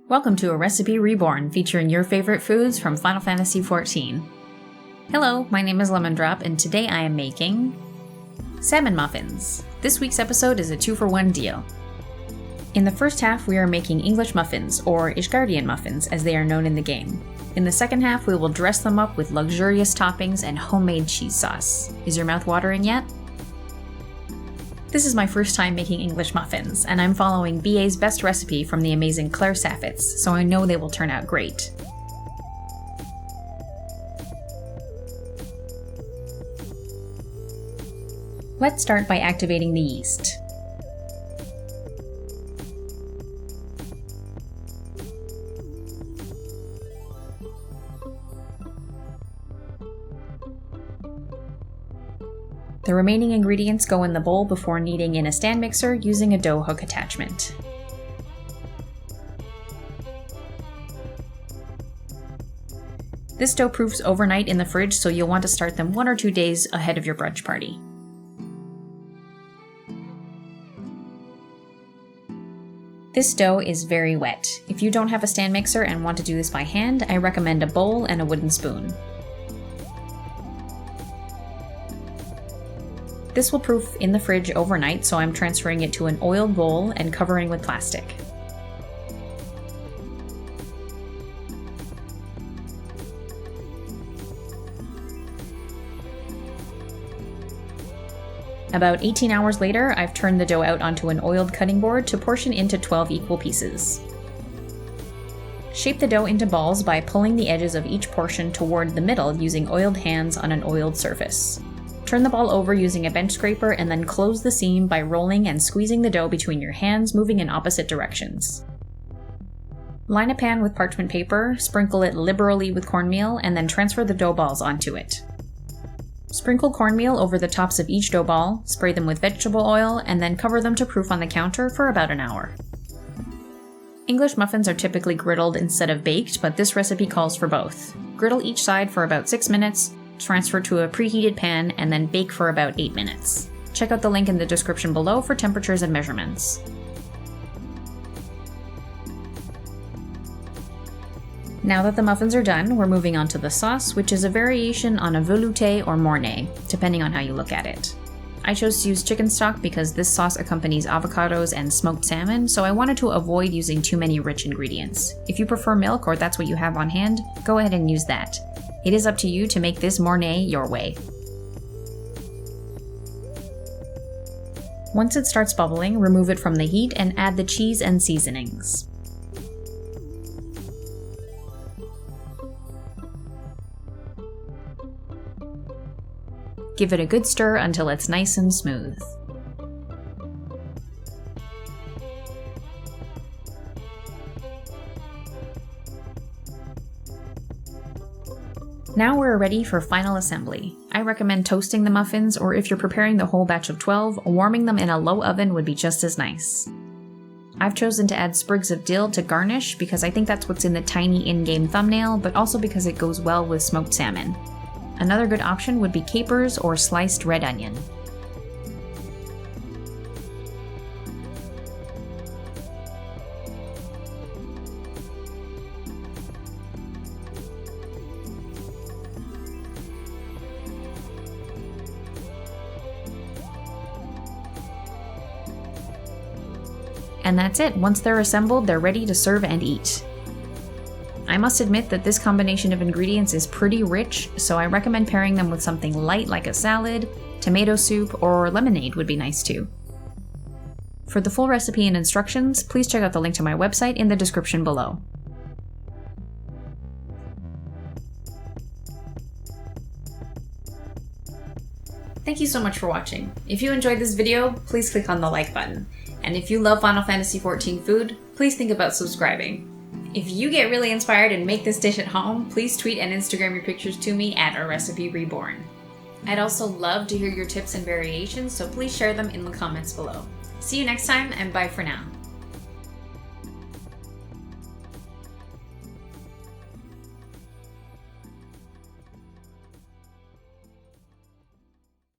Welcome to A Recipe Reborn, featuring your favorite foods from Final Fantasy XIV. Hello, my name is Lemon Drop, and today I am making Salmon Muffins. This week's episode is a 2-for-1 deal. In the first half, we are making English muffins, or Ishgardian muffins, as they are known in the game. In the second half, we will dress them up with luxurious toppings and homemade cheese sauce. Is your mouth watering yet? This is my first time making English muffins, and I'm following BA's best recipe from the amazing Claire Saffitz, so I know they will turn out great. Let's start by activating the yeast. The remaining ingredients go in the bowl before kneading in a stand mixer using a dough hook attachment. This dough proofs overnight in the fridge, so you'll want to start them 1 or 2 days ahead of your brunch party. This dough is very wet. If you don't have a stand mixer and want to do this by hand, I recommend a bowl and a wooden spoon. This will proof in the fridge overnight, so I'm transferring it to an oiled bowl and covering with plastic. About 18 hours later, I've turned the dough out onto an oiled cutting board to portion into 12 equal pieces. Shape the dough into balls by pulling the edges of each portion toward the middle using oiled hands on an oiled surface. Turn the ball over using a bench scraper and then close the seam by rolling and squeezing the dough between your hands, moving in opposite directions. Line a pan with parchment paper, sprinkle it liberally with cornmeal, and then transfer the dough balls onto it. Sprinkle cornmeal over the tops of each dough ball, spray them with vegetable oil, and then cover them to proof on the counter for about an hour. English muffins are typically griddled instead of baked, but this recipe calls for both. Griddle each side for about 6 minutes, transfer to a preheated pan, and then bake for about 8 minutes. Check out the link in the description below for temperatures and measurements. Now that the muffins are done, we're moving on to the sauce, which is a variation on a velouté or mornay, depending on how you look at it. I chose to use chicken stock because this sauce accompanies avocados and smoked salmon, so I wanted to avoid using too many rich ingredients. If you prefer milk or that's what you have on hand, go ahead and use that. It is up to you to make this mornay your way. Once it starts bubbling, remove it from the heat and add the cheese and seasonings. Give it a good stir until it's nice and smooth. Now we're ready for final assembly. I recommend toasting the muffins, or if you're preparing the whole batch of 12, warming them in a low oven would be just as nice. I've chosen to add sprigs of dill to garnish because I think that's what's in the tiny in-game thumbnail, but also because it goes well with smoked salmon. Another good option would be capers or sliced red onion. And that's it. Once they're assembled, they're ready to serve and eat. I must admit that this combination of ingredients is pretty rich, so I recommend pairing them with something light like a salad, tomato soup, or lemonade would be nice too. For the full recipe and instructions, please check out the link to my website in the description below. Thank you so much for watching. If you enjoyed this video, please click on the like button. And if you love Final Fantasy XIV food, please think about subscribing. If you get really inspired and make this dish at home, please tweet and Instagram your pictures to me at A Recipe Reborn. I'd also love to hear your tips and variations, so please share them in the comments below. See you next time, and bye for now.